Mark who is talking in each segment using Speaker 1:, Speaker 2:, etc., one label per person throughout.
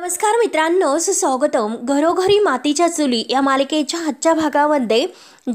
Speaker 1: नमस्कार मित्रांनो, सुस्वागतम. घरोघरी मातीच्या चुली या मालिकेच्या आजच्या भागामध्ये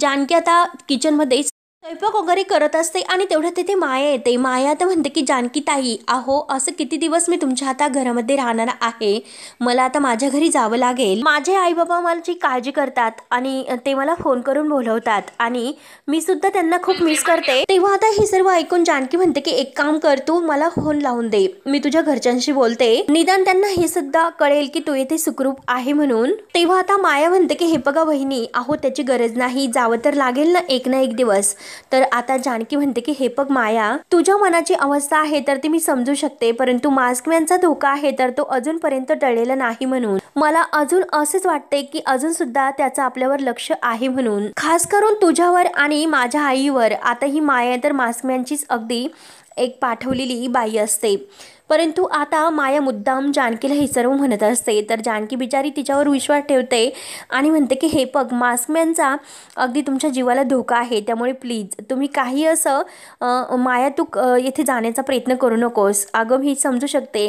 Speaker 1: जानकी आता किचनमध्ये स्वयंपाक वगैरे करत असते आणि तेवढ्यात तिथे माया येते. माया तर म्हणते की जानकी ताई, अहो असं किती दिवस मी तुमच्या आता घरामध्ये राहणार आहे, मला आता माझ्या घरी जावं लागेल. माझे आई बाबा माझी काळजी करतात आणि ते मला फोन करून बोलवतात आणि मी सुद्धा त्यांना खूप मिस करते. तेव्हा आता हे सर्व ऐकून जानकी म्हणते की एक काम कर, तू मला फोन लावून दे, मी तुझ्या घरच्यांशी बोलते, निदान त्यांना हे सुद्धा कळेल की तू येथे सुखरूप आहे म्हणून. तेव्हा आता माया म्हणते की हे बघा वहिनी, अहो त्याची गरज नाही, जावं तर लागेल ना एक ना एक दिवस. तर आता जानकी म्हणते की हे बघ माया, तुझ्या मनाची अवस्था आहे तर ती मी समजू शकते, परंतु मास्कमॅनचा धोका आहे तर तो अजूनपर्यंत टळलेला नाही. म्हणून मला अजून असंच वाटते की अजून सुद्धा त्याचं आपल्यावर लक्ष आहे, म्हणून खास करून तुझ्यावर आणि माझ्या आईवर. आता ही माया तर मास्कमॅनचीच अगदी एक पाठवलेली बाई असते, परंतु आता माया मुद्दाम जानकीला हे सर्व म्हणत असते. तर जानकी बिचारी तिच्यावर विश्वास ठेवते आणि म्हणते की हे बघ, मास्कमॅनचा अगदी तुमच्या जीवाला धोका आहे, त्यामुळे प्लीज तुम्ही काही असं माया तू येथे जाण्याचा प्रयत्न करू नकोस. अगं मी समजू शकते,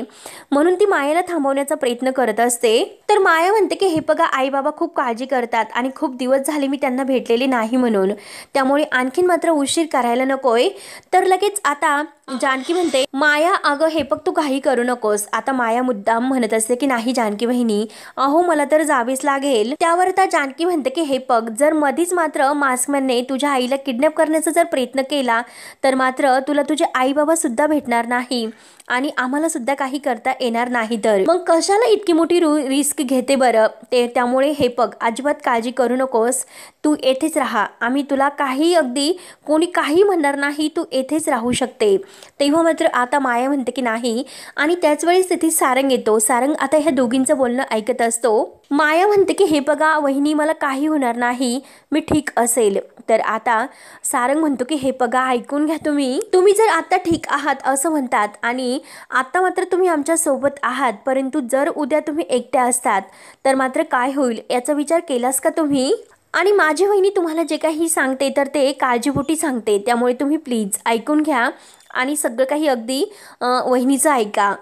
Speaker 1: म्हणून ती मायाला थांबवण्याचा प्रयत्न करत असते. तर माया म्हणते की हे बघा, आई बाबा खूप काळजी करतात आणि खूप दिवस झाले मी त्यांना भेटलेले नाही, म्हणून त्यामुळे आणखीन मात्र उशीर करायला नकोय. तर लगेच आता जानकी म्हणते माया, अगं हे बघ तू काही करू नकोस. आता माया मुद्दाम म्हणत असते की नाही जानकी बहिणी, अहो मला तर जावेच लागेल. त्यावर आता जानकी म्हणते की हे बघ, जर मधीच मात्र मास्कमॅनने तुझ्या आईला किडनॅप करण्याचा जर प्रयत्न केला तर मात्र तुला तुझे आई बाबा सुद्धा भेटणार नाही आणि आम्हाला सुद्धा काही करता येणार नाही. तर मग कशाला इतकी मोठी रिस्क घेते बरं? त्यामुळे हे बघ, अजिबात काळजी करू नकोस, तू येथेच राहा, आम्ही तुला काही अगदी कोणी काही म्हणणार नाही, तू येथेच राहू शकते. तेव्हा मात्र आता माया म्हणते की नाही, आणि त्याच वेळेस तिथे सारंग येतो. सारंग आता ह्या दोघींचं बोलणं ऐकत असतो. माया म्हणते की हे बघा वहिनी, मला काही होणार नाही, मी ठीक असेल. तर आता सारंग म्हणतो की हे बघा, ऐकून घ्या, तुम्ही जर आता ठीक आहात असं म्हणतात आणि आता मात्र तुम्ही आमच्या सोबत आहात, परंतु जर उद्या तुम्ही एकट्या असतात तर मात्र काय होईल याचा विचार केलास का तुम्ही? आणि माझी वहिनी तुम्हाला जे काही सांगते तर ते काळजीपोटी सांगते, त्यामुळे तुम्ही प्लीज ऐकून घ्या आणि सगळं काही अगदी वहिनीचं ऐका.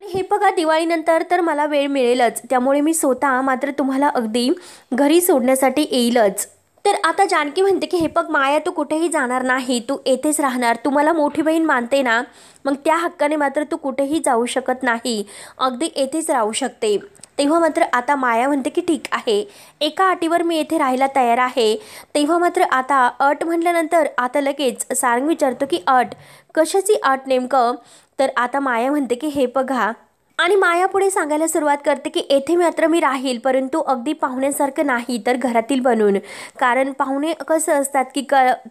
Speaker 1: हे बघा, दिवाळीनंतर तर मला वेळ मिळेलच, त्यामुळे मी स्वतः मात्र तुम्हाला अगदी घरी सोडण्यासाठी येईलच. तर आता जानकी म्हणते की हे बघ माया, तू कुठेही जाणार नाही, तू येथेच राहणार, तू मला मोठी बहीण मानते ना, मग त्या हक्काने मात्र तू कुठेही जाऊ शकत नाही, अगदी येथेच राहू शकते. तेव्हा मात्र आता माया म्हणते की ठीक आहे, एका अटीवर मी येथे राहायला तयार आहे. तेव्हा मात्र आता अट म्हटल्यानंतर आता लगेच सारंग विचारतो की अट कशाची अट नेमकं? तर आता माया म्हणते की हे बघा, आणि माया पुढे सांगायला सुरुवात करते की येथे मात्र मी राहील, परंतु अगदी पाहुण्यासारखं नाही, तर घरातील बनून. कारण पाहुणे कसं असतात की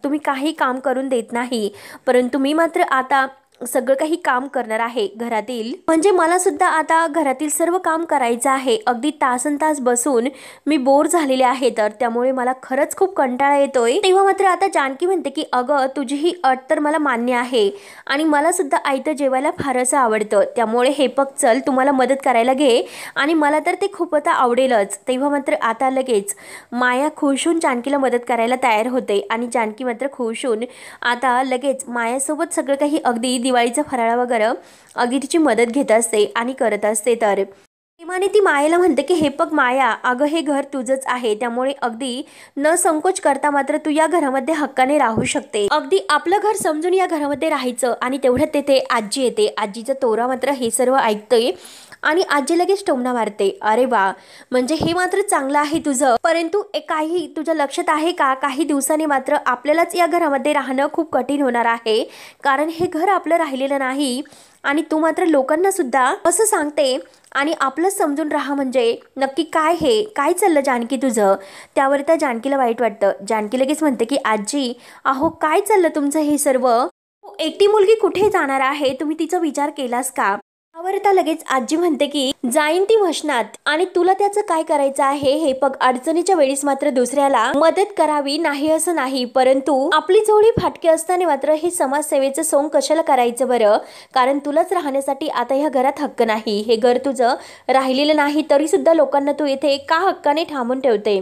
Speaker 1: तुम्ही काही काम करून देत नाही, परंतु मी मात्र आता सगळं काही काम करणार आहे घरातील. म्हणजे मला सुद्धा आता घरातील सर्व काम करायचं आहे, अगदी तासनतास बसून मी बोर झालेले आहे, तर त्यामुळे मला खरंच खूप कंटाळा येतोय. तेव्हा मात्र आता जानकी म्हणते की अगं तुझी ही अट तर मला मान्य आहे आणि मला सुद्धा आयतं जेवायला फारच आवडतं, त्यामुळे हे बघ चल, तुम्हाला मदत करायला घे आणि मला तर ते खूप आता आवडेलच. तेव्हा मात्र आता लगेच माया खुश होऊन जानकीला मदत करायला तयार होते आणि जानकी मात्र खुश होऊन आता लगेच मायासोबत सगळं काही अगदी दिवाळीचा फराळ वगैरे अगदी तिची मदत घेत असते आणि करत असते. तर प्रेमाने ती मायेला म्हणते की हे बघ माया, अगं हे घर तुझंच आहे, त्यामुळे अगदी न संकोच करता मात्र तू या घरामध्ये हक्काने राहू शकते, अगदी आपलं घर समजून या घरामध्ये राहायचं. आणि तेवढ्यात तेथे आजी येते. आजीचा तोरा मात्र हे सर्व ऐकतोय आणि आजी लगेच टोमणा मारते. अरे वा, म्हणजे हे मात्र चांगलं आहे तुझं, परंतु काही तुझ्या लक्षात आहे का, काही दिवसांनी मात्र आपल्यालाच या घरामध्ये राहणं खूप कठीण होणार आहे, कारण हे घर आपलं राहिलेलं नाही आणि तू मात्र लोकांना सुद्धा असं सांगते आणि आपलं समजून राहा. म्हणजे नक्की काय हे काय चाललं जानकी तुझं? त्यावर त्या जानकीला वाईट वाटतं. जानकी लगेच म्हणते की आजी, अहो काय चाललं तुमचं हे सर्व? एकटी मुलगी कुठे जाणार आहे, तुम्ही तिचा विचार केलास का? त्यावर त्या लगेच आजी म्हणते की जाईन ती म्हशणात, आणि तुला त्याचं काय करायचं आहे हे बघ, अडचणीच्या वेळेस मात्र दुसऱ्याला मदत करावी नाही असं नाही, परंतु आपली जोडी फाटके असताना मात्र हे समाजसेवेचं सोंग कशाला करायचं बरं? कारण तुलाच राहण्यासाठी आता ह्या घरात हक्क नाही, हे घर तुझं राहिलेलं नाही, तरी सुद्धा लोकांना तू येथे का हक्काने थांबून ठेवते?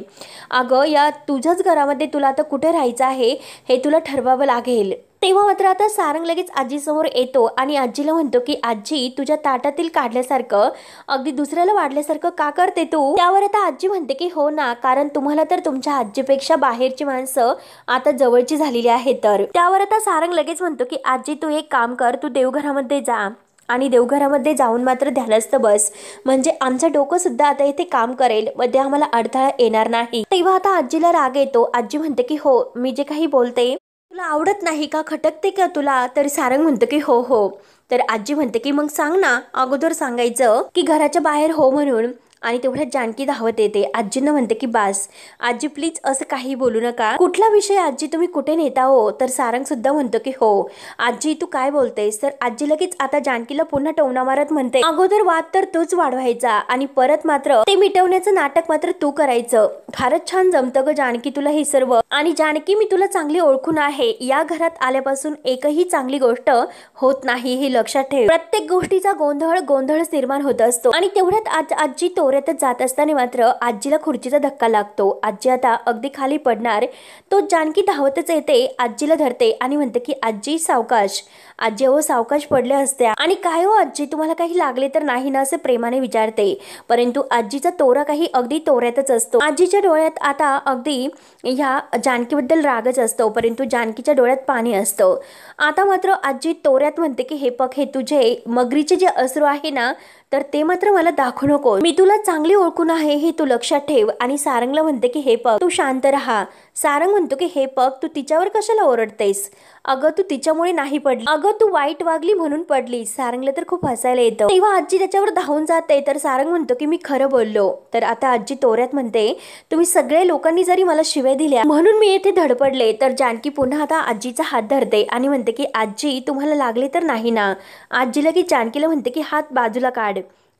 Speaker 1: अगं या तुझ्याच घरामध्ये तुला आता कुठे राहायचं आहे हे तुला ठरवावं लागेल. तेव्हा मात्र आता सारंग लगेच आजीसमोर येतो आणि आजीला म्हणतो की आजी, तुझ्या ताटातील काढल्यासारखं अगदी दुसऱ्याला वाढल्यासारखं का करते तू? त्यावर आता आजी म्हणते की हो ना, कारण तुम्हाला तर तुमच्या आजीपेक्षा बाहेरची माणसं आता जवळची झालेली आहेत. तर त्यावर आता सारंग लगेच म्हणतो की आजी, तू एक काम कर, तू देवघरामध्ये जा आणि देवघरामध्ये जाऊन मात्र ध्यानस्थ बस, म्हणजे आमचं डोकं सुद्धा आता इथे काम करेल, मध्ये आम्हाला अडथळा येणार नाही. तेव्हा आता आजीला राग येतो. आजी म्हणते की हो, मी जे काही बोलते तुला आवडत नाही का, खटकते का तुला? तर सारंग म्हणतं की हो हो. तर आजी म्हणते की मग सांग ना, अगोदर सांगायचं की घराच्या बाहेर हो म्हणून. आणि तेवढ्यात जानकी धावत येते. आजींना म्हणते की बास आजी, प्लीज असं काही बोलू नका. कुठला विषय आजी, तुम्ही कुठे नेता हो? तर सारंग सुद्धा म्हणतो की हो आजी, तू काय बोलतेस? तर आजी लगेच आता जानकीला पुन्हा टोमणा मारत म्हणते, अगोदर वाद तर तूच वाढवायचा आणि परत मात्र ते मिटवण्याचं नाटक मात्र तू करायचं. फारच छान जमतं ग जानकी तुला हे सर्व. आणि जानकी, मी तुला चांगली ओळखून आहे. या घरात आल्यापासून एकही चांगली गोष्ट होत नाही, हे लक्षात ठेव. प्रत्येक गोष्टीचा गोंधळच निर्माण होत असतो. आणि तेवढ्यात आजी तोऱ्यातच जात असताना मात्र आजीला खुर्चीचा धक्का लागतो. आजी आता अगदी खाली पडणार. तो जानकी धावतच येते, आजीला धरते आणि म्हणते की आजी सावकाश. आजी, अहो सावकाश पडल्या असत्या. आणि काय हो आजी, तुम्हाला काही लागले तर नाही ना, असे प्रेमाने विचारते. परंतु आजीचा तोरा काही अगदी तोऱ्यातच असतो. आजीच्या डोळ्यात आता अगदी ह्या जानकीबद्दल रागच असतो, परंतु जानकीच्या डोळ्यात पाणी असतं. आता मात्र आजी तोऱ्यात म्हणते की हे बघ, हे तुझे मगरीचे जे अश्रू आहे ना, तर ते मात्र मला दाखवू नको. मी तुला चांगली ओळखून आहे, हे तू लक्षात ठेव. आणि सारंगला म्हणते की हे बघ, तू शांत राहा. सारंग म्हणतो की हे बघ, तू तिच्यावर कशाला ओरडतेस? अगं तू तिच्यामुळे नाही पडली, अगं तू वाईट वागली म्हणून पडली. सारंगला तर खूप हसायला येतं. तेव्हा आजी त्याच्यावर धावून जाते. तर सारंग म्हणतो की मी खरं बोललो. तर आता आजी तोऱ्यात म्हणते, तुम्ही सगळ्या लोकांनी जरी मला शिव्या दिल्या म्हणून मी येथे धडपडले. तर जानकी पुन्हा आता आजीचा हात धरते आणि म्हणते की आजी, तुम्हाला लागले तर नाही ना? आजी लगेच जानकीला म्हणते की हात बाजूला काढ.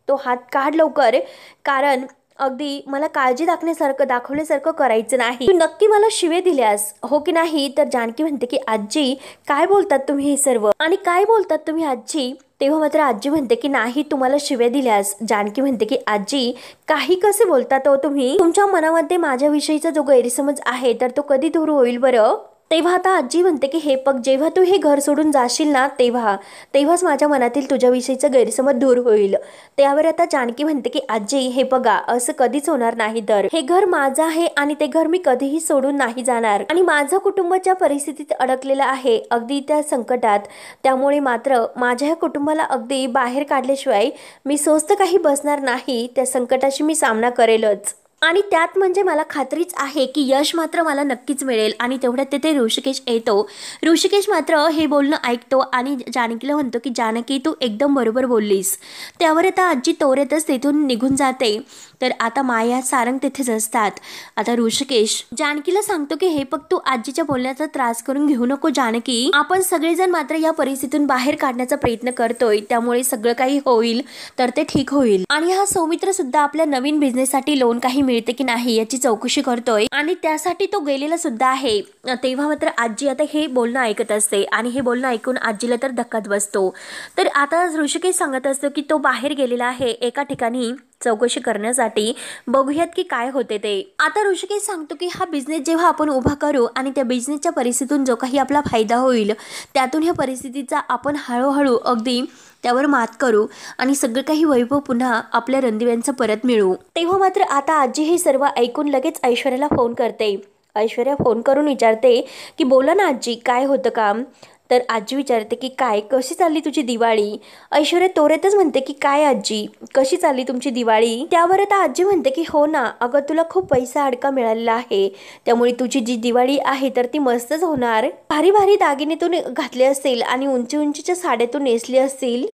Speaker 1: तो हात काढ लवकर, कारण अगदी मला काळजी दाखवण्यासारखं करायचं नाही. तू नक्की मला शिवे दिल्यास, हो की नाही? तर जानकी म्हणते की आजी, काय बोलतात तुम्ही हे सर्व, आणि काय बोलतात तुम्ही आजी? तेव्हा मात्र आजी म्हणते की नाही, तुम्हाला शिव्या दिल्यास. जानकी म्हणते की आजी, काही कसे बोलतात हो तुम्ही? तुमच्या मनामध्ये माझ्याविषयीचा जो गैरसमज आहे तर तो कधी दूर होईल बरं? तेव्हा आता आजी म्हणते की हे बघ, जेव्हा तू हे घर सोडून जाशील ना, तेव्हाच माझ्या मनातील तुझ्याविषयीचा गैरसमज दूर होईल. त्यावर आता जानकी म्हणते की आजी, हे बघा, असं कधीच होणार नाही. तर हे घर माझं आहे आणि ते घर मी कधीही सोडून नाही जाणार. आणि माझं कुटुंबाच्या परिस्थितीत अडकलेलं आहे, अगदी त्या संकटात. त्यामुळे मात्र माझ्या कुटुंबाला अगदी बाहेर काढल्याशिवाय मी स्वस्त काही बसणार नाही. त्या संकटाशी मी सामना करेलच. आणि त्यात म्हणजे मला खात्रीच आहे की यश मात्र मला नक्कीच मिळेल. आणि तेवढ्यात तिथे ऋषिकेश येतो. ऋषिकेश मात्र हे बोलणं ऐकतो आणि जानकीला म्हणतो की जानकी, तू एकदम बरोबर बोललीस. त्यावर आता आजी तोऱ्यातच तिथून निघून जाते. तर आता माया, सारंग तिथेच असतात. आता ऋषिकेश जानकीला सांगतो की हे बघ, तू आजीच्या बोलण्याचा त्रास करून घेऊ नको जानकी. आपण सगळेजण मात्र या परिस्थितीतून बाहेर काढण्याचा प्रयत्न करतोय, त्यामुळे सगळं काही होईल तर ते ठीक होईल. आणि हा सौमित्र सुद्धा आपल्या नवीन बिझनेससाठी लोन काही मिळते की नाही याची चौकशी करतोय आणि त्यासाठी तो गेलेला सुद्धा आहे. तेव्हा मात्र आजी आता हे बोलणं ऐकत असते आणि हे बोलणं ऐकून आजीला तर धक्काच बसतो. तर आता ऋषिकेश सांगत असतो की तो बाहेर गेलेला आहे एका ठिकाणी चौकशी करण्यासाठी, बघूयात की काय होते ते. आता ऋषिकेश सांगतो की हा बिझनेस जेव्हा आपण उभा करू आणि त्या बिझनेसच्या परिस्थितीतून जो काही आपला फायदा होईल, त्यातून ह्या परिस्थितीचा आपण हळूहळू अगदी त्यावर मात करू आणि सगळं काही वैभव पुन्हा आपल्या रणदिव्यांचं परत मिळू. तेव्हा मात्र आता आजी हे सर्व ऐकून लगेच ऐश्वर्याला फोन करते. ऐश्वर्या फोन करून विचारते की बोला ना आजी, काय होतं काम? तर आजी विचारते की काय, कशी चालली तुझी दिवाळी? ऐश्वर्या तोरेतच म्हणते की काय आजी, कशी चालली तुमची दिवाळी? त्यावर आता आजी म्हणते की हो ना, अगं तुला खूप पैसा अडका मिळालेला आहे, त्यामुळे तुझी जी दिवाळी आहे तर ती मस्तच होणार. भारी भारी दागिने तू घातले असतील आणि उंची उंचीच्या साड्या तू नेसली असतील.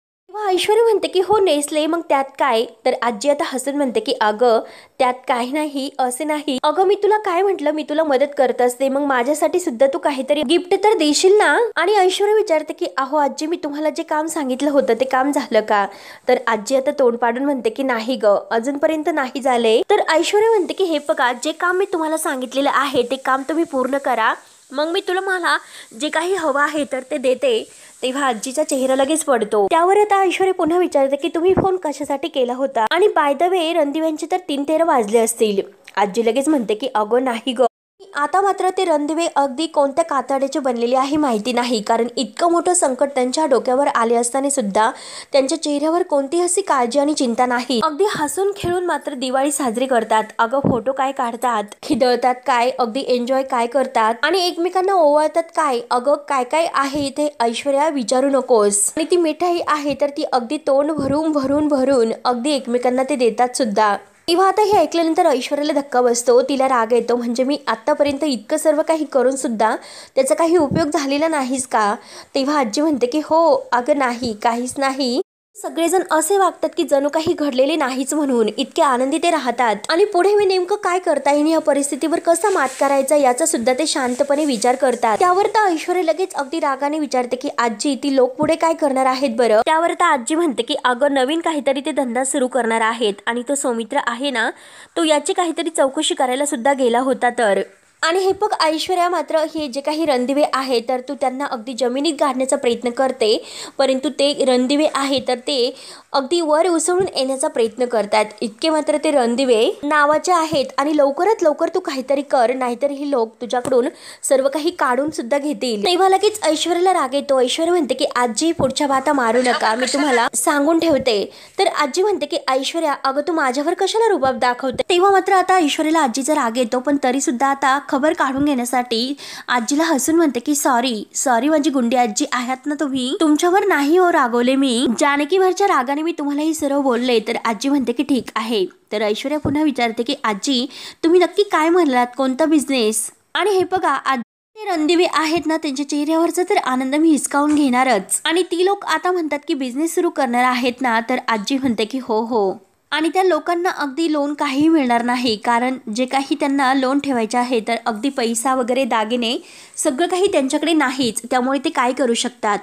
Speaker 1: ऐश्वर्या म्हणते की हो नेसले, मग त्यात काय? तर आजी आता हसून म्हणते की अगं त्यात काही नाही, असे नाही. अगं मी तुला काय म्हटलं, मी तुला मदत करत असते, मग माझ्यासाठी सुद्धा तू काहीतरी गिफ्ट तर देशील ना? आणि ऐश्वर्या विचारते की अहो आजी, मी तुम्हाला जे काम सांगितलं होतं ते काम झालं का? तर आजी आता तोंड पाडून म्हणते की नाही ग, अजूनपर्यंत नाही झाले. तर ऐश्वर्या म्हणते की हे बघा, जे काम मी तुम्हाला सांगितलेलं आहे ते काम तुम्ही पूर्ण करा, मग मी तुला मला जे काही हवं आहे तर ते देते. तेव्हा आजीचा चेहरा लगेच पडतो. त्यावर आता ऐश्वर्या पुन्हा विचारते की तुम्ही फोन कशासाठी केला होता? आणि बाय द वे रणदिव्यांचे तर 3:13 वाजले असतील. आजी लगेच म्हणते की अगं नाही ग, आता मात्र ते रणदिवे अगदी कोणत्या कातड्याचे बनलेले आहे माहिती नाही, कारण इतकं मोठं संकट त्यांच्या डोक्यावर आले असताना सुद्धा त्यांच्या चेहऱ्यावर कोणतीही अशी काळजी आणि चिंता नाही. अगदी हसून खेळून मात्र दिवाळी साजरी करतात. अगं फोटो काय काढतात, खिदळतात काय, अगदी एन्जॉय काय करतात आणि एकमेकांना ओवाळतात काय. अगं काय काय आहे इथे ऐश्वर्या विचारू नकोस. आणि ती मिठाई आहे तर ती अगदी तोंड भरून भरून भरून अगदी एकमेकांना ते देतात सुद्धा. तेव्हा आता हे ऐकल्यानंतर ऐश्वर्याला धक्का बसतो, तिला राग येतो. म्हणजे मी आतापर्यंत इतकं सर्व काही करून सुद्धा त्याचा काही उपयोग झालेला नाहीच का. तेव्हा आजी म्हणते की हो अगं नाही, काहीच नाही. सगळेजण असे वागतात की जणू काही घडलेले नाहीच म्हणून इतके आनंदी ते राहतात. आणि पुढे मी नेमकं काय करता येईल, या परिस्थितीवर कसा मात करायचा याचा सुद्धा ते शांतपणे विचार करतात. त्यावर तर ऐश्वर्या लगेच अगदी रागाने विचारते की आजी ती लोक पुढे काय करणार आहेत बरं. त्यावर तर आजी म्हणते की अगं नवीन काहीतरी ते धंदा सुरू करणार आहेत आणि तो सौमित्र आहे ना, तो याची काहीतरी चौकशी करायला सुद्धा गेला होता. तर आणि हे बघ ऐश्वर्या मात्र हे जे काही रणदिवे आहे तर तू त्यांना अगदी जमिनीत गाडण्याचा प्रयत्न करते, परंतु ते रणदिवे आहे तर ते अगदी वर उसळून येण्याचा प्रयत्न करतात. इतके मात्र ते रणदिवे नावाचे आहेत आणि लवकरात लवकर तू काहीतरी कर, नाहीतर ही लोक तुझ्याकडून सर्व काही काढून सुद्धा घेतील. तेव्हा लगेच ऐश्वर्याला राग येतो. ऐश्वर्या म्हणते की आजी पुढच्या बाता मारू नका, मी तुम्हाला सांगून ठेवते. तर आजी म्हणते की ऐश्वर्या अगं तू माझ्यावर कशाला रुबाब दाखवते. तेव्हा मात्र आता ऐश्वर्याला आजीचा राग येतो, पण तरी सुद्धा आता खबर काढून घेण्यासाठी आजीला हसून म्हणते की सॉरी माझी गुंडी आजी आहात ना तुम्ही, तुमच्यावर नाही हो रागवले मी, जानकीवरच्या रागाने मी तुम्हाला ही सर्व बोलले. तर आजी म्हणते की ठीक आहे. तर ऐश्वर्या पुन्हा विचारते की आजी तुम्ही नक्की काय म्हणलात, कोणता बिझनेस. आणि हे बघा ते रणदिवे आहेत ना, त्यांच्या चेहऱ्यावरचा तर आनंद मी हिसकावून घेणारच. आणि ती लोक आता म्हणतात की बिझनेस सुरू करणार आहेत ना, तर आजी म्हणते की हो. आणि त्या लोकांना अगदी लोन काही मिळणार नाही, कारण जे काही त्यांना लोन ठेवायचे आहे तर अगदी पैसा वगैरे दागिने सगळं काही त्यांच्याकडे नाहीच. त्यामुळे ते काय करू शकतात,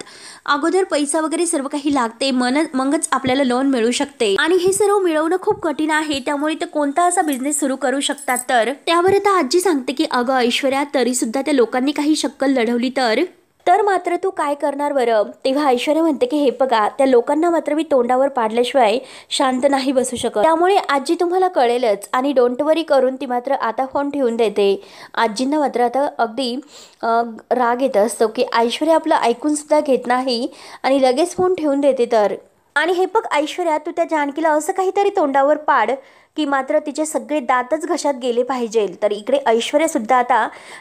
Speaker 1: अगोदर पैसा वगैरे सर्व काही लागते, मगच आपल्याला लोन मिळू शकते. आणि हे सर्व मिळवणं खूप कठीण आहे, त्यामुळे ते कोणता असा बिझनेस सुरू करू शकतात. तर त्यावर आता आजी सांगते की अगं ऐश्वर्या तरी सुद्धा त्या लोकांनी काही शक्कल लढवली तर मात्र तू काय करणार बरं. तेव्हा ऐश्वर्या म्हणते की हे बघा त्या लोकांना मात्र मी तोंडावर पाडल्याशिवाय शांत नाही बसू शकत, त्यामुळे आजी तुम्हाला कळेलच. आणि डोंट वरी करून ती मात्र आता फोन ठेवून देते. आजींना मात्र आता अगदी राग येत असतो की ऐश्वर्या आपलं ऐकून सुद्धा घेत नाही आणि लगेच फोन ठेवून देते. तर आणि हे बघ ऐश्वर्या तू त्या जानकीला असं काहीतरी तोंडावर पाड की मात्र तिचे सगळे दातच घशात गेले पाहिजे. तर इकडे ऐश्वर्या सुद्धा आता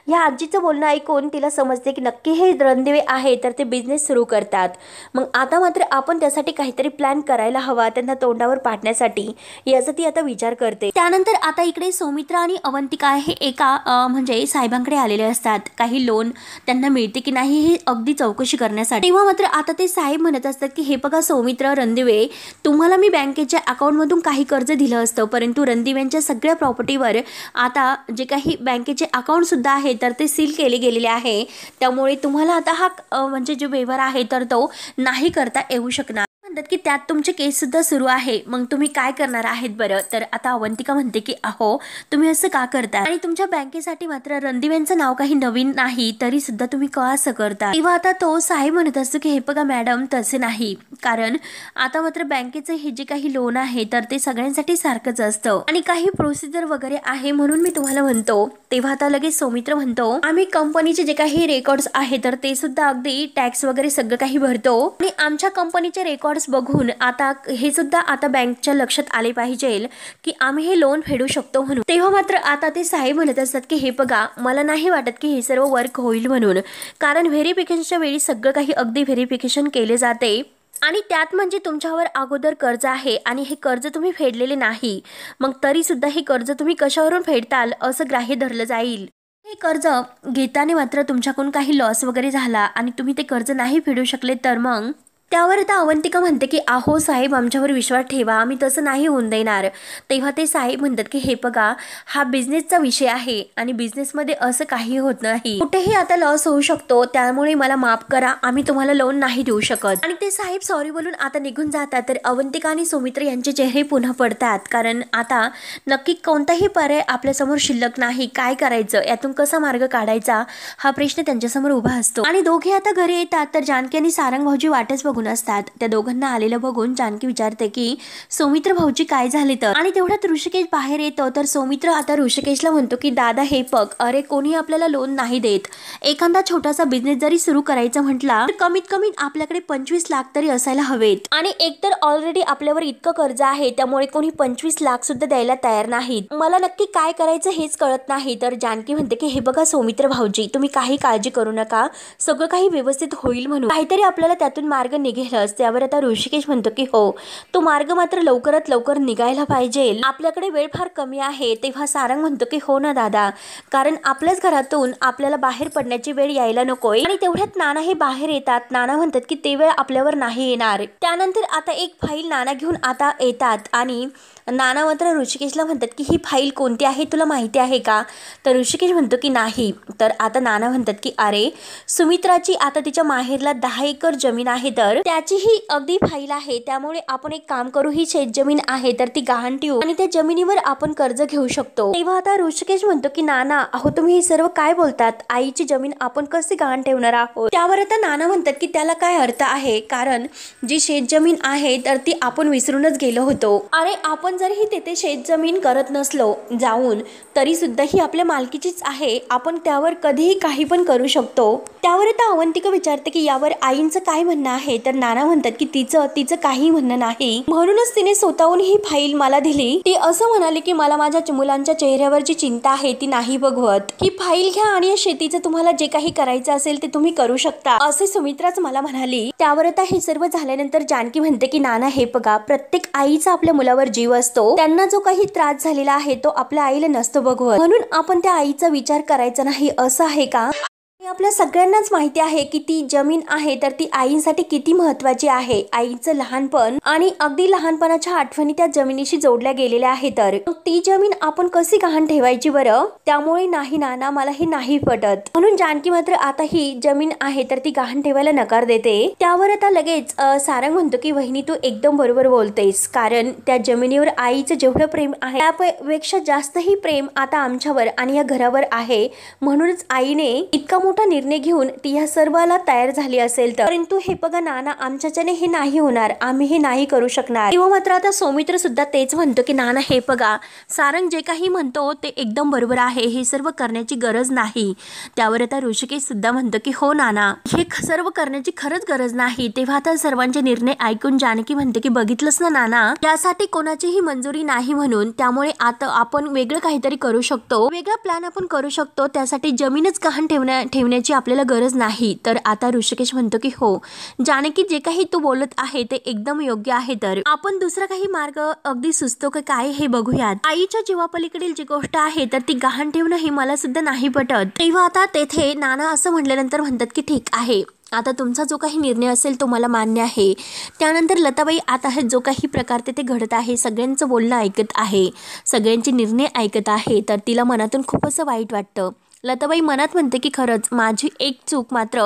Speaker 1: ह्या आजीचं बोलणं ऐकून तिला समजते की नक्की हे रणदिवे आहे तर ते बिझनेस सुरू करतात. मग आता मात्र आपण त्यासाठी काहीतरी प्लॅन करायला हवा, त्यांना तोंडावर पाडण्यासाठी, याचा ती आता विचार करते. त्यानंतर आता इकडे सौमित्र आणि अवंतिका हे एका म्हणजे साहेबांकडे आलेले असतात. काही लोन त्यांना मिळते की नाही हे अगदी चौकशी करण्यासाठी. तेव्हा मात्र आता ते साहेब म्हणत असतात की हे बघा सौमित्र रणदिवे, तुम्हाला मी बँकेच्या अकाउंटमधून काही कर्ज दिलं असतं, परंतु रणदिव्यांच्या सगळ्या प्रॉपर्टीवर आता जे काही बँकेचे अकाउंट सुद्धा आहे तर ते सील केले गेलेले आहे. त्यामुळे तुम्हाला आता हा म्हणजे जो व्यवहार आहे तर तो नाही करता येऊ शकणार. म्हणतात की त्यात तुमचे केस सुद्धा सुरू आहे, मग तुम्ही काय करणार आहेत बरं. तर आता अवंतिका म्हणते की अहो तुम्ही असं का करता, आणि तुमच्या बँकेसाठी मात्र रणदिव्यांचं नाव काही नवीन नाही तरी सुद्धा तुम्ही का असं करता. तेव्हा आता तो साहेब म्हणत असतो की हे बघा मॅडम तसे नाही, कारण आता मात्र बँकेचं हे जे काही लोन आहे तर ते सगळ्यांसाठी सारखंच असतं आणि काही प्रोसिजर वगैरे आहे म्हणून मी तुम्हाला म्हणतो. तेव्हा आता लगेच सौमित्र म्हणतो आम्ही कंपनीचे जे काही रेकॉर्ड्स आहे तर ते सुद्धा अगदी टॅक्स वगैरे सगळं काही भरतो आणि आमच्या कंपनीचे रेकॉर्ड बघून आता हे सुद्धा आता बँकच्या लक्षात आले पाहिजे की आम्ही हे लोन फेडू शकतो म्हणून. तेव्हा मात्र आता ते साहेब म्हणत असतात की हे बघा मला नाही वाटत की हे सर्व वर्क होईल म्हणून, कारण व्हेरिफिकेशनच्या वेळी सगळं काही अगदी व्हेरिफिकेशन केले जाते आणि त्यात म्हणजे तुमच्यावर अगोदर कर्ज आहे आणि हे कर्ज तुम्ही फेडलेले नाही, मग तरी सुद्धा हे कर्ज तुम्ही कशावरून फेडताल असं ग्राह्य धरलं जाईल. हे कर्ज घेताना मात्र तुमच्याकडून काही लॉस वगैरे झाला आणि तुम्ही ते कर्ज नाही फेडू शकले तर मग. त्यावर आता अवंतिका म्हणते की अहो साहेब आमच्यावर विश्वास ठेवा, आम्ही तसं नाही होऊन देणार. तेव्हा ते साहेब म्हणतात की हे बघा हा बिझनेसचा विषय आहे आणि बिझनेसमध्ये असं काही होत नाही, कुठेही आता लॉस होऊ शकतो, त्यामुळे मला माफ करा, आम्ही तुम्हाला लोन नाही देऊ शकत. आणि ते साहेब सॉरी बोलून आता निघून जातात. तर अवंतिका आणि सौमित्र यांचे चेहरे पुन्हा पडतात, कारण आता नक्की कोणताही पर्याय आपल्यासमोर शिल्लक नाही. काय करायचं, यातून कसा मार्ग काढायचा हा प्रश्न त्यांच्यासमोर उभा असतो. आणि दोघे आता घरी येतात तर जानकी आणि सारंग भाऊजी वाटच बघून पाहून असतात. त्या दोघांना आलेलं बघून जानकी विचारते की सौमित्र भाऊजी काय झाले तर. आणि तेवढ्यात ऋषिकेश बाहेर येतो. तर सौमित्र आता ऋषिकेशला म्हणतो की दादा हे बघ, अरे कोणी आपल्याला लोन नाही देत. एखादा छोटासा बिझनेस जरी सुरू करायचा म्हटला तर कमीत कमी आपल्याकडे 25 लाख तरी असायला हवेत. आणि एकतर ऑलरेडी आपल्यावर इतकं कर्ज आहे, त्यामुळे कोणी 25 लाख सुद्धा द्यायला तयार नाहीत. मला नक्की काय करायचं हेच कळत नाही. तर जानकी म्हणते की हे बघा सौमित्र भाऊजी, तुम्ही काही काळजी करू नका, सगळं काही व्यवस्थित होईल, म्हणून काहीतरी आपल्याला त्यातून मार्ग निघेलच. त्यावर आता ऋषिकेश म्हणतो की हो, तो मार्ग मात्र लवकरात लवकर निघायला पाहिजे, आपल्याकडे वेळ फार कमी आहे. तेव्हा सारंग म्हणतो की हो ना दादा, कारण आपल्याच घरातून आपल्याला बाहेर पडण्याची वेळ यायला नकोय. आणि तेवढ्यात नाना हे बाहेर येतात. नाना म्हणतात की ते वेळ आपल्यावर नाही येणार. त्यानंतर आता एक फाईल नाना घेऊन आता येतात आणि नाना मात्र ऋषिकेशला म्हणतात की ही फाईल कोणती आहे तुला माहिती आहे का. तर ऋषिकेश म्हणतो की नाही. तर आता नाना म्हणतात की अरे सुमित्राची आता तिच्या माहेरला 10 एकर जमीन आहे, तर त्याची ही अगदी फाईल आहे. त्यामुळे आपण एक काम करू, ही शेतजमीन आहे तर ती गहाण ठेवू आणि त्या जमिनीवर आपण कर्ज घेऊ शकतो. तेव्हा आता ऋषिकेश म्हणतो की नाना अहो तुम्ही हे सर्व काय बोलतात, आईची जमीन आपण कशी गहाण ठेवणार आहोत. त्यावर आता नाना म्हणतात की त्याला काय अर्थ आहे, कारण जी शेतजमीन आहे तर ती आपण विसरूनच गेलो होतो. अरे आपण जरी तेथे शेतजमीन करत नसलो जाऊन, तरी सुद्धा ही आपल्या मालकीचीच आहे, आपण त्यावर कधीही काही पण करू शकतो. त्यावर आता अवंतिका विचारते की यावर आईंचं काय म्हणणं आहे. तर नाना म्हणतात की तिचं काही म्हणणं नाही, म्हणूनच तिने स्वतःहून ही फाईल मला दिली. ती असं म्हणाली की मला माझ्या मुलांच्या चेहऱ्यावर जी चिंता आहे ती नाही बघवत, ही फाईल घ्या आणि या शेतीचं तुम्हाला जे काही करायचं असेल ते तुम्ही करू शकता, असे सुमित्राच मला म्हणाली. त्यावर आता हे सर्व झाल्यानंतर जानकी म्हणते की नाना हे बघा, प्रत्येक आईचा आपल्या मुलावर जीव असतो, त्यांना जो काही त्रास झालेला आहे तो आपल्या आईला नसतो बघवत, म्हणून आपण त्या आईचा विचार करायचा नाही असं आहे का. आपल्या सगळ्यांनाच माहिती आहे की ती जमीन आहे तर ती आईसाठी किती महत्वाची आहे. आईचं लहानपण आणि अगदी लहानपणाच्या आठवणी त्या जमिनीशी जोडल्या गेलेल्या आहेत, तर ती जमीन आपण कशी गहाण ठेवायची बरं. त्यामुळे नाही नाना, मला हे नाही पटत. म्हणून जानकी मात्र आता ही जमीन आहे तर ती गहाण ठेवायला नकार देते. त्यावर आता लगेच सारंग म्हणतो की वहिनी तू एकदम बरोबर बोलतेस, कारण त्या जमिनीवर आईचं जेवढं प्रेम आहे त्यापेक्षा जास्तही प्रेम आता आमच्यावर आणि या घरावर आहे. म्हणूनच आईने इतका मोठा निर्णय घेऊन ती या सर्वाला तयार झाली असेल तर. परंतु हे बघा नाना, आमच्याच्याने हे नाही होणार, आम्ही हे नाही करू शकणार. किंवा मात्र आता सौमित्र सुद्धा तेच म्हणतो की नाना हे बघा, सारंग जे काही म्हणतो ते एकदम बरोबर आहे, हे सर्व करण्याची गरज नाही. त्यावर आता ऋषिकेश सुद्धा म्हणतो की हो नाना, हे सर्व करण्याची खरंच गरज नाही. तेव्हा आता सर्वांचे निर्णय ऐकून जानकी म्हणते की बघितलंस ना नाना, यासाठी कोणाचीही मंजुरी नाही, म्हणून त्यामुळे आता आपण वेगळं काहीतरी करू शकतो, वेगळा प्लॅन आपण करू शकतो, त्यासाठी जमीनच गहाण ठेवण्याची आपल्याला गरज नाही. तर आता ऋषिकेश म्हणतो की हो जानकी, जे काही तू बोलत आहे ते एकदम योग्य आहे, तर आपण दुसरा काही मार्ग अगदी सुचतो का काय हे बघूयात. आईच्या जीवापलीकडील जी गोष्ट आहे तर ती गहाण ठेवणं ही मला सुद्धा नाही पटत. तेव्हा आता तेथे नाना असं म्हटल्यानंतर म्हणतात की ठीक आहे, आता तुमचा जो काही निर्णय असेल तो मला मान्य आहे. त्यानंतर लताबाई आता हे जो काही प्रकार ते घडत आहे सगळ्यांचं बोलणं ऐकत आहे, सगळ्यांचे निर्णय ऐकत आहे. तर तिला मनातून खूप असं वाईट वाटतं. लताबाई मनात म्हणते की खरंच माझी एक चूक मात्र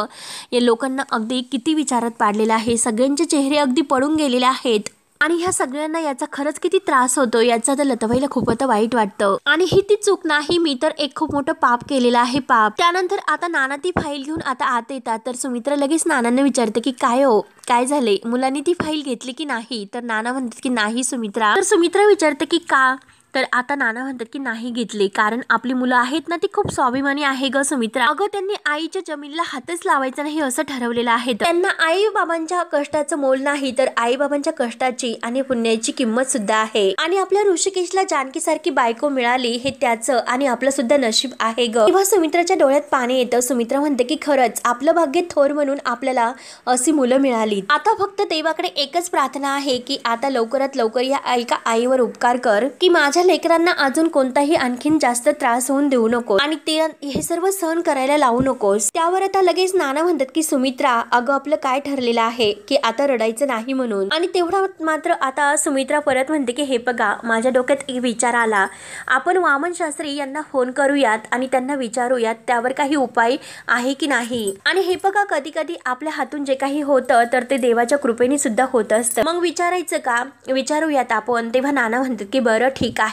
Speaker 1: या लोकांना अगदी किती विचारात पाडलेला आहे, सगळ्यांचे चेहरे अगदी पडून गेलेले आहेत आणि ह्या सगळ्यांना याचा खरंच किती त्रास होतो याचा तर लताबाईला खूप आता वाईट वाटतं. आणि ही ती चूक नाही, मी तर एक खूप मोठं पाप केलेलं आहे, पाप. त्यानंतर आता नाना ती फाईल घेऊन आता आत येतात. तर सुमित्रा लगेच नानांना विचारते की काय हो, काय झाले, मुलांनी ती फाईल घेतली की नाही. तर नाना म्हणतात की नाही सुमित्रा. तर सुमित्रा विचारते की का. तर आता नाना म्हणतात की नाही घेतले, कारण आपली मुलं आहेत ना ती खूप स्वाभिमानी आहे ग सुमित्रा. अगं त्यांनी आईच्या जमिनीला हातच लावायचा नाही असं ठरवलेलं आहे. त्यांना आई बाबांच्या कष्टाचं मोल नाही, तर आई बाबांच्या कष्टाची आणि पुण्याची किंमत सुद्धा आहे. आणि आपल्या ऋषिकेशला जानकी सारखी बायको मिळाली हे त्याचं आणि आपलं सुद्धा नशीब आहे ग. तेव्हा सुमित्राच्या डोळ्यात पाणी येतं. सुमित्रा म्हणते की खरंच आपलं भाग्य थोर म्हणून आपल्याला अशी मुलं मिळाली. आता फक्त देवाकडे एकच प्रार्थना आहे की आता लवकरात लवकर या एका आईवर उपकार कर की माझ्या लेकरांना अजून कोणताही आणखीन जास्त त्रास होऊन देऊ नको आणि ते हे सर्व सहन करायला लावू नकोस. त्यावर आता लगेच नाना म्हणतात की सुमित्रा अगं आपलं काय ठरलेलं आहे की आता रडायचं नाही म्हणून. आणि तेवढा मात्र आता सुमित्रा परत म्हणते की हे बघा, माझ्या डोक्यात एक विचार आला, आपण वामन शास्त्री यांना फोन करूयात आणि त्यांना विचारूयात त्यावर काही उपाय आहे की नाही. आणि हे बघा, कधी कधी आपल्या हातून जे काही होतं तर ते देवाच्या कृपेने सुद्धा होत असतं, मग विचारायचं का, विचारूयात आपण. तेव्हा नाना म्हणतात की बरं ठीक आहे,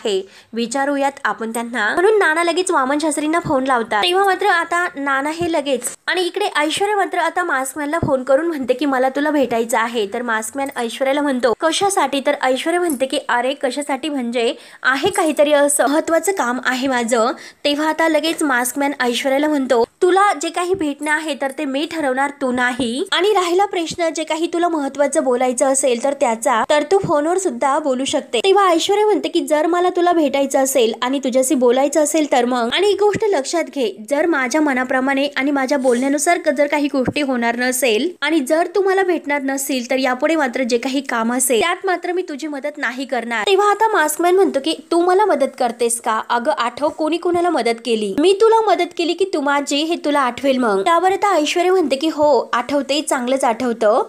Speaker 1: विचारूयात आपण त्यांना. म्हणून नाना लगेच वामन शास्त्रींना फोन लावतात. तेव्हा मात्र आता नाना हे लगेच आणि इकडे ऐश्वर्या मात्र आता मास्कमॅनला फोन करून म्हणते की मला तुला भेटायचं आहे. तर मास्कमॅन ऐश्वर्याला म्हणतो कशासाठी. तर ऐश्वर्या म्हणते की अरे कशासाठी म्हणजे आहे काहीतरी असं महत्वाचं काम आहे माझं. तेव्हा आता लगेच मास्कमॅन ऐश्वर्याला म्हणतो तुला जे काही भेटणं आहे तर ते मी ठरवणार, तू नाही. आणि राहिला प्रश्न जे काही तुला महत्वाचं बोलायचं असेल तर त्याचा, तर तू फोनवर सुद्धा बोलू शकते. तेव्हा ऐश्वर्या म्हणते की जर मला तुला भेटायचं असेल आणि तुझ्याशी बोलायचं असेल तर मग, आणि एक गोष्ट लक्षात घे, जर माझ्या मनाप्रमाणे आणि माझ्या बोलण्यानुसार जर काही गोष्टी होणार नसेल आणि जर तू मला भेटणार नसेल तर यापुढे मात्र जे काही काम असेल त्यात मात्र मी तुझी मदत नाही करणार. तेव्हा आता मास्कमॅन म्हणतो की तू मला मदत करतेस का. अगं आठव कोणी कोणाला मदत केली. मी तुला मदत केली की तू माझी हे तुला आठवेल. मग त्यावर आता ऐश्वर्या म्हणते की हो आठवते, चांगलंच आठवतं,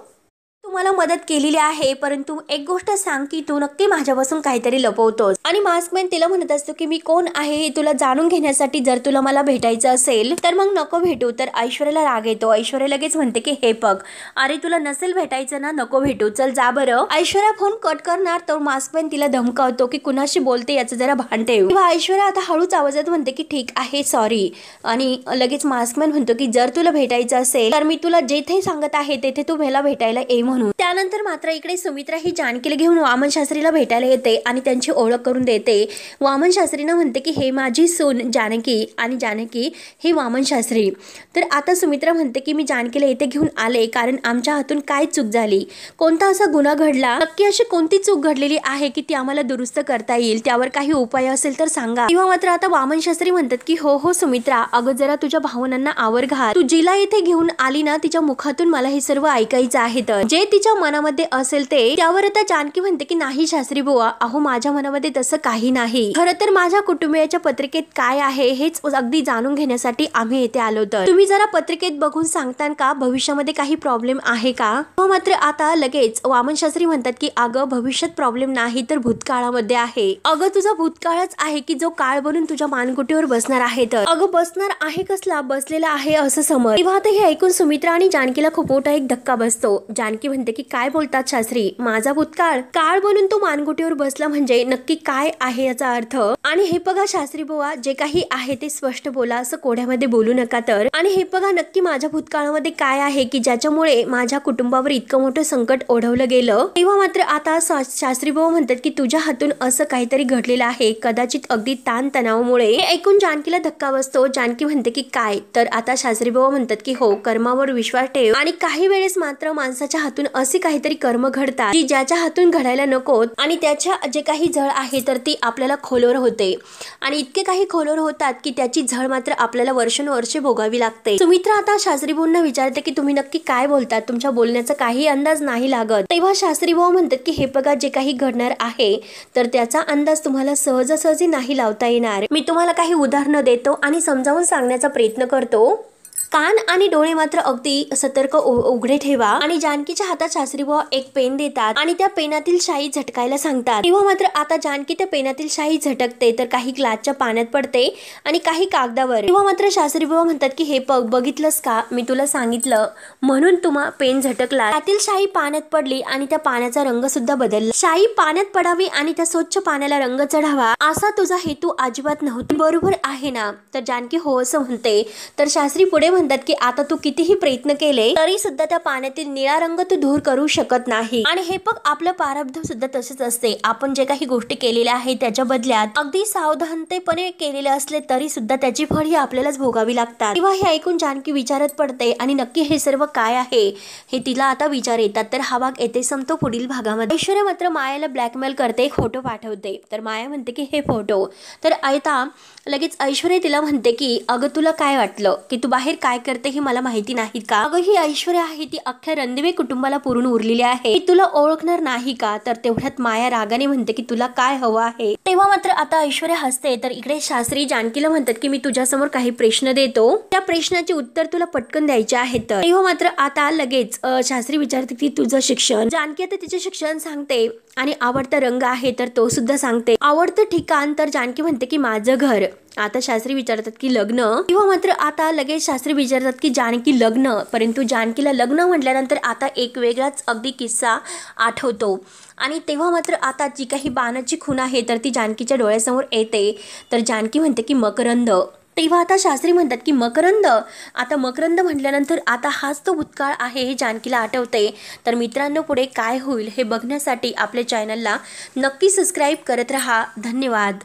Speaker 1: तुम्हाला मदत केलेली आहे. परंतु एक गोष्ट सांग की तू नक्की माझ्यापासून काहीतरी लपवतोस. आणि मास्कमॅन तिला म्हणत असतो की मी कोण आहे हे तुला जाणून घेण्यासाठी जर तुला मला भेटायचं असेल तर मग नको भेटू. तर ऐश्वर्याला राग येतो. ऐश्वर्या लगेच म्हणते की हे बघ, अरे तुला नसेल भेटायचं ना, नको भेटू, चल जा बरं. ऐश्वर्या फोन कट करणार तर मास्कमॅन तिला धमकावतो की कुणाशी बोलते याचं जरा भान ठेव. तेव्हा ऐश्वर्या आता हळूच आवाजात म्हणते की ठीक आहे सॉरी. आणि लगेच मास्कमॅन म्हणतो की जर तुला भेटायचं असेल तर मी तुला जेथे सांगत आहे तेथे तू मला भेटायला ये म्हणून. त्यानंतर मात्र इकडे सुमित्रा ही जानकीला घेऊन वामन शास्त्रीला भेटायला येते आणि त्यांची ओळख करून देते. वामन शास्त्रीनं म्हणते की हे माझी सून जानकी आणि जानकी हे वामन शास्त्री. तर आता सुमित्रा म्हणते की मी जानकीला येथे घेऊन आले कारण आमच्या हातून काय चूक झाली, कोणता असा गुन्हा घडला, नक्की अशी कोणती चूक घडलेली आहे की ती आम्हाला दुरुस्त करता येईल, त्यावर काही उपाय असेल तर सांगा. किंवा मात्र आता वामन शास्त्री म्हणतात की हो हो सुमित्रा, अगं जरा तुझ्या भावनांना आवर घाल, तू जिला येथे घेऊन आली ना तिच्या मुखातून मला हे सर्व ऐकायचं आहे, तर जे तिच्या मनामध्ये असेल ते. त्यावर आता जानकी म्हणते की नाही शास्त्री बुवा, अहो माझ्या मनामध्ये तसं काही नाही. खरं तर माझ्या कुटुंबियाच्या पत्रिकेत काय आहे हेच अगदी जाणून घेण्यासाठी आम्ही येथे आलो. तर तुम्ही जरा पत्रिकेत बघून सांगतान का भविष्यामध्ये काही प्रॉब्लेम आहे का. मात्र आता लगेच वामन शास्त्री म्हणतात की अगं भविष्यात प्रॉब्लेम नाही तर भूतकाळामध्ये आहे. अगं तुझा भूतकाळच आहे की जो काळ बनून तुझ्या मानगुटीवर बसणार आहे. तर अगं बसणार आहे कसला, बसलेला आहे असं समज. तेव्हा आता हे ऐकून सुमित्रा आणि जानकीला खूप मोठा एक धक्का बसतो. जानकी म्हणते की काय बोलतात शास्त्री, माझा भूतकाळ काळ बनून तो मानगुटीवर बसला म्हणजे नक्की काय आहे याचा अर्थ. आणि हे बघा शास्त्री बुवा, जे काही आहे ते स्पष्ट बोला, असं कोड्यामध्ये बोलू नका. तर आणि हे बघा नक्की माझ्या भूतकाळामध्ये काय आहे की ज्याच्यामुळे माझ्या कुटुंबावर इतकं मोठं संकट ओढवलं गेलं. तेव्हा मात्र आता शास्त्री बुवा म्हणतात की तुझ्या हातून असं काहीतरी घडलेलं आहे, कदाचित अगदी ताण तणावामुळे. हे ऐकून जानकीला धक्का बसतो. जानकी म्हणते की काय. तर आता शास्त्री बुवा म्हणतात की हो, कर्मावर विश्वास ठेव आणि काही वेळेस मात्र माणसाच्या हातून असे काहीतरी कर्म घडतात की ज्याच्या हातून घडायला नकोत आणि त्याच्या जे काही झळ आहे तर ती आपल्याला खोलवर होते आणि इतके काही खोलवर होतात की त्याची झळ मात्र आपल्याला वर्षानुवर्षे भोगावी लागते. सुमित्रा आता शास्त्री भाऊंना विचारते की तुम्ही नक्की काय बोलतात, तुमच्या बोलण्याचा काही अंदाज नाही लागत. तेव्हा शास्त्री भाऊ म्हणतात की हे बघा, जे काही घडणार आहे तर त्याचा अंदाज तुम्हाला सहजासहजी नाही लावता येणार. मी तुम्हाला काही उदाहरणं देतो आणि समजावून सांगण्याचा प्रयत्न करतो. कान आणि डोळे मात्र अगदी सतर्क उघडे ठेवा. आणि जानकीच्या हातात शास्त्री बुवा एक पेन देतात आणि त्या पेनातील शाई झटकायला सांगतात. तेव्हा मात्र आता जानकी त्या पेनातील शाई झटकते तर काही ग्लासच्या पाण्यात पडते आणि काही कागदावर. तेव्हा मात्र शास्त्री बुवा म्हणतात की हे बघितलंस का, मी तुला सांगितलं म्हणून तुम्हा पेन झटकला. त्यातील शाई पाण्यात पडली आणि त्या पाण्याचा रंग सुद्धा बदलला. शाई पाण्यात पडावी आणि त्या स्वच्छ पाण्याला रंग चढावा असा तुझा हेतू अजिबात नव्हता, बरोबर आहे ना. तर जानकी हो असं म्हणते. तर शास्त्री पुढे म्हणतात की आता तू कितीही प्रयत्न केले तरी सुद्धा त्या पाण्यातील निळा रंग तू दूर करू शकत नाही. आणि हे बघ, आपलं प्रारब्ध सुद्धा तसेच असते. आपण जे काही गोष्टी केलेल्या आहेत त्याच्या बदल्यात अगदी सावधानतेपणे केलेले असले तरी सुद्धा त्याची फळ ही आपल्यालाच भोगावी लागतात. तेव्हा हे ऐकून जानकी विचारत पडते आणि नक्की हे सर्व काय आहे हे तिला आता विचार येतात. तर हा भाग येथे संपतो. पुढील भागामध्ये ऐश्वर्या मात्र मायाला ब्लॅकमेल करते, फोटो पाठवते. तर माया म्हणते की हे फोटो. तर आता लगेच ऐश्वर्या तिला म्हणते की अगं तुला काय वाटलं की तू बाहेर काय करते हे मला माहिती नाही का. अगं ही ऐश्वर्या आहे ती अख्ख्या रणदिवे कुटुंबाला पुरून उरलेली आहे, तुला ओळखणार नाही का. तर तेवढ्यात माया रागाने म्हणते की तुला काय हवं आहे. तेव्हा मात्र आता ऐश्वर्या हसते. तर इकडे शास्त्री जानकीला म्हणतात की मी तुझ्यासमोर काही प्रश्न देतो, त्या प्रश्नाचे उत्तर तुला पटकन द्यायचे आहेत. तेव्हा मात्र आता लगेच शास्त्री विचारते की तुझं शिक्षण. जानकी आता तिचे शिक्षण सांगते आणि आवडता रंग आहे तर तो सुद्धा सांगते. आवडतं ठिकाण. तर जानकी म्हणते की माझं घर. आता शास्त्री विचारतात की लग्न. किंवा मात्र आता लगेच शास्त्री विचारतात की जानकी लग्न. परंतु जानकीला लग्न म्हटल्यानंतर आता एक वेगळाच अगदी किस्सा आठवतो आणि तेव्हा मात्र आता जी काही बाणाची खून आहे तर ती जानकीच्या डोळ्यासमोर येते. तर जानकी म्हणते की मकरंद. तेव्हा आता शास्त्री म्हणतात की मकरंद, आता मकरंद म्हटल्यानंतर आता हाच तो भूतकाळ आहे हे जानकीला आठवते. तर मित्रांनो, पुढे काय होईल हे बघण्यासाठी आपल्या चॅनलला नक्की सबस्क्राईब करत राहा. धन्यवाद.